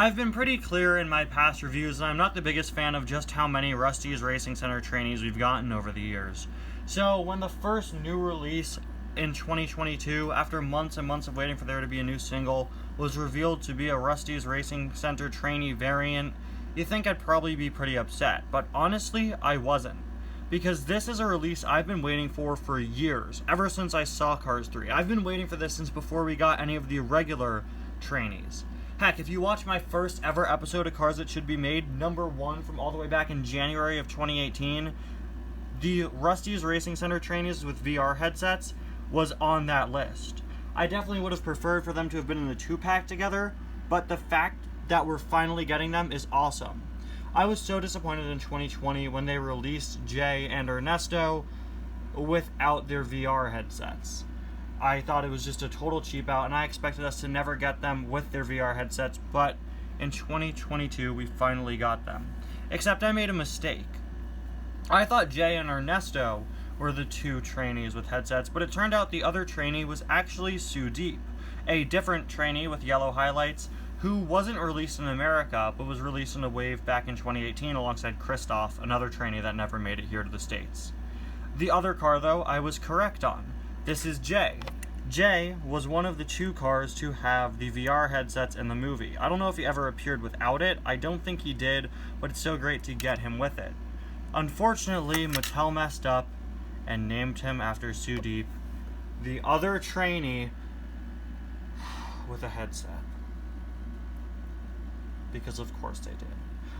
I've been pretty clear in my past reviews that I'm not the biggest fan of just how many Rusty's Racing Center trainees we've gotten over the years. So when the first new release in 2022, after months and months of waiting for there to be a new single, was revealed to be a Rusty's Racing Center trainee variant, you think I'd probably be pretty upset. But honestly, I wasn't. Because this is a release I've been waiting for years, ever since I saw Cars 3. I've been waiting for this since before we got any of the regular trainees. Heck, if you watch my first ever episode of Cars That Should Be Made, #1 from all the way back in January of 2018, the Rusty's Racing Center trainees with VR headsets was on that list. I definitely would have preferred for them to have been in the 2-pack together, but the fact that we're finally getting them is awesome. I was so disappointed in 2020 when they released Jay and Ernesto without their VR headsets. I thought it was just a total cheap out, and I expected us to never get them with their VR headsets, but in 2022 we finally got them. Except I made a mistake. I thought Jay and Ernesto were the two trainees with headsets, but it turned out the other trainee was actually Sudeep, a different trainee with yellow highlights who wasn't released in America, but was released in a wave back in 2018 alongside Christoph, another trainee that never made it here to the States. The other car, though, I was correct on. This is Jay. Jay was one of the 2 cars to have the VR headsets in the movie. I don't know if he ever appeared without it. I don't think he did, but it's so great to get him with it. Unfortunately, Mattel messed up and named him after Sudeep, the other trainee with a headset. Because of course they did.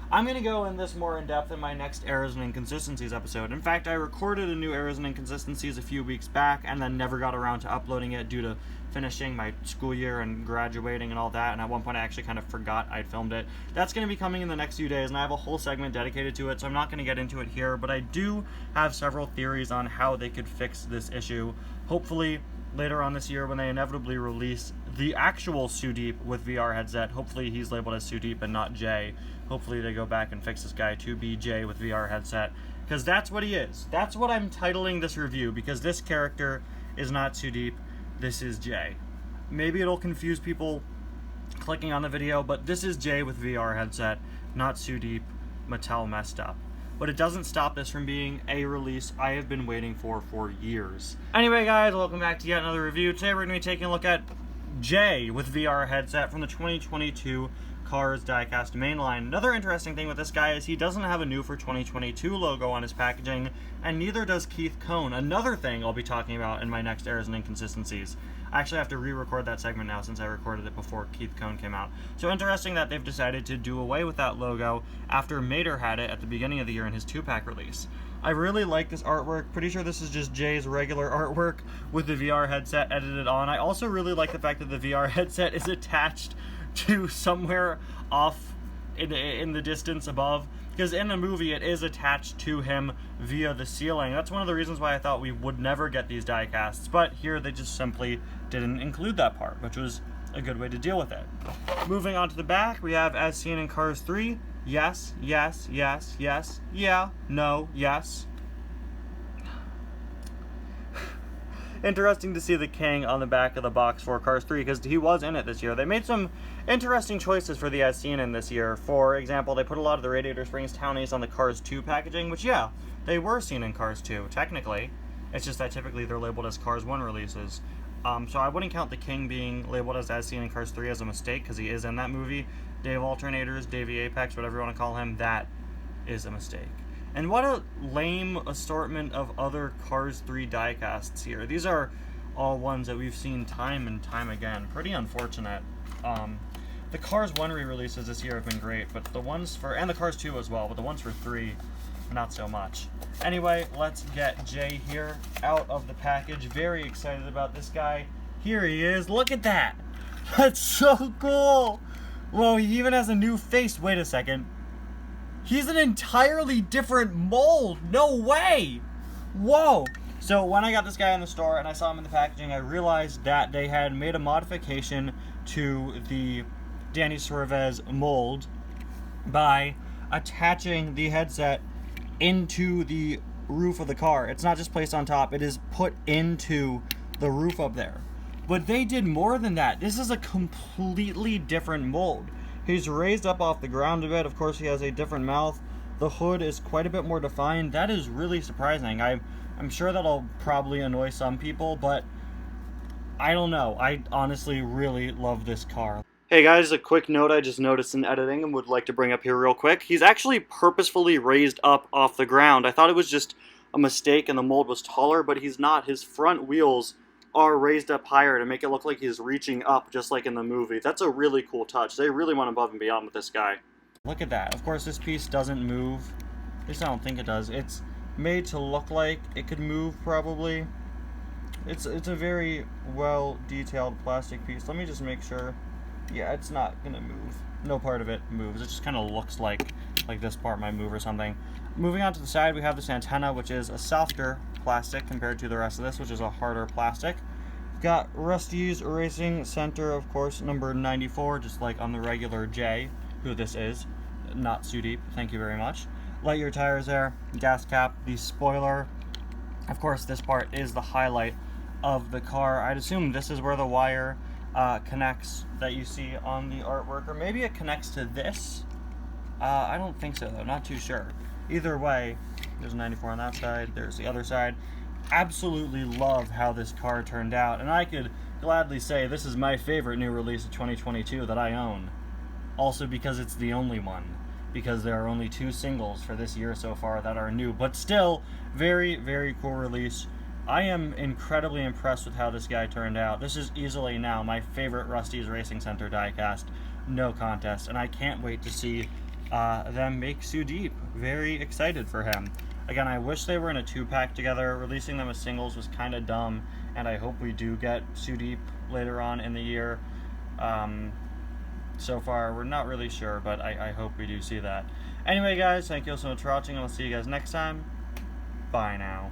I'm going to go in this more in depth in my next Errors and Inconsistencies episode. In fact, I recorded a new Errors and Inconsistencies a few weeks back and then never got around to uploading it due to finishing my school year and graduating and all that, and at one point I actually kind of forgot I'd filmed it. That's going to be coming in the next few days, and I have a whole segment dedicated to it, so I'm not going to get into it here, but I do have several theories on how they could fix this issue. Hopefully later on this year when they inevitably release the actual Sudeep with VR headset. Hopefully he's labeled as Sudeep and not Jay. Hopefully they go back and fix this guy to be Jay with VR headset, because that's what he is. That's what I'm titling this review, because this character is not Sudeep, this is Jay. Maybe it'll confuse people clicking on the video, but this is Jay with VR headset, not Sudeep. Mattel messed up. But it doesn't stop this from being a release I have been waiting for years. Anyway guys, welcome back to yet another review. Today we're going to be taking a look at Jay with VR headset from the 2022 Cars Diecast mainline. Another interesting thing with this guy is he doesn't have a New for 2022 logo on his packaging, and neither does Keith Cone. Another thing I'll be talking about in my next Errors and Inconsistencies. I actually have to re-record that segment now since I recorded it before Keith Cone came out. So interesting that they've decided to do away with that logo after Mater had it at the beginning of the year in his 2-pack release. I really like this artwork. Pretty sure this is just Jay's regular artwork with the VR headset edited on. I also really like the fact that the VR headset is attached to somewhere off in the distance above, because in the movie it is attached to him via the ceiling. That's one of the reasons why I thought we would never get these diecasts, but here they just simply didn't include that part, which was a good way to deal with it. Moving on to the back, we have as seen in Cars 3, yes, yes, yes, yes, yeah, no, yes. Interesting to see the King on the back of the box for Cars 3, because he was in it this year. They made some interesting choices for the as seen in this year. For example, they put a lot of the Radiator Springs Townies on the Cars 2 packaging, which, yeah, they were seen in Cars 2, technically. It's just that typically they're labeled as Cars 1 releases. So I wouldn't count the King being labeled as seen in Cars 3 as a mistake, because he is in that movie. Dave Alternators, Davey Apex, whatever you want to call him, that is a mistake. And what a lame assortment of other Cars 3 diecasts here. These are all ones that we've seen time and time again. Pretty unfortunate. The Cars 1 re-releases this year have been great, but the ones for, and the Cars 2 as well, but the ones for 3, not so much. Anyway, let's get Jay here out of the package. Very excited about this guy. Here he is. Look at that. That's so cool. Whoa, he even has a new face. Wait a second. He's an entirely different mold. No way. Whoa. So when I got this guy in the store and I saw him in the packaging, I realized that they had made a modification to the Danny Suarez mold by attaching the headset into the roof of the car. It's not just placed on top, it is put into the roof up there. But they did more than that. This is a completely different mold. He's raised up off the ground a bit. Of course, he has a different mouth. The hood is quite a bit more defined. That is really surprising. I'm sure that'll probably annoy some people, but I don't know. I honestly really love this car. Hey guys, a quick note I just noticed in editing and would like to bring up here real quick. He's actually purposefully raised up off the ground. I thought it was just a mistake and the mold was taller, but he's not. His front wheels are raised up higher to make it look like he's reaching up, just like in the movie. That's a really cool touch. They really went above and beyond with this guy. Look at that. Of course, this piece doesn't move. At least I don't think it does. It's made to look like it could move, probably. It's a very well detailed plastic piece. Let me just make sure. Yeah, it's not gonna move. No part of it moves. It just kind of looks like this part might move or something. Moving on to the side, we have this antenna, which is a softer plastic compared to the rest of this, which is a harder plastic. We've got Rusty's Racing Center, of course, number 94, just like on the regular J, who this is. Not Sudeep, thank you very much. Light your tires there, gas cap, the spoiler. Of course, this part is the highlight of the car. I'd assume this is where the wire connects that you see on the artwork, or maybe it connects to this. I don't think so though, not too sure. Either way, there's 94 on that side, there's the other side. Absolutely love how this car turned out, and I could gladly say this is my favorite new release of 2022 that I own. Also because it's the only one, because there are only 2 singles for this year so far that are new, but still, very, very cool release. I am incredibly impressed with how this guy turned out. This is easily now my favorite Rusty's Racing Center diecast, no contest, and I can't wait to see them make Sudeep. Very excited for him. Again, I wish they were in a 2-pack together. Releasing them as singles was kind of dumb, and I hope we do get Sudeep later on in the year. So far, we're not really sure, but I hope we do see that. Anyway, guys, thank you all so much for watching, and I'll see you guys next time. Bye now.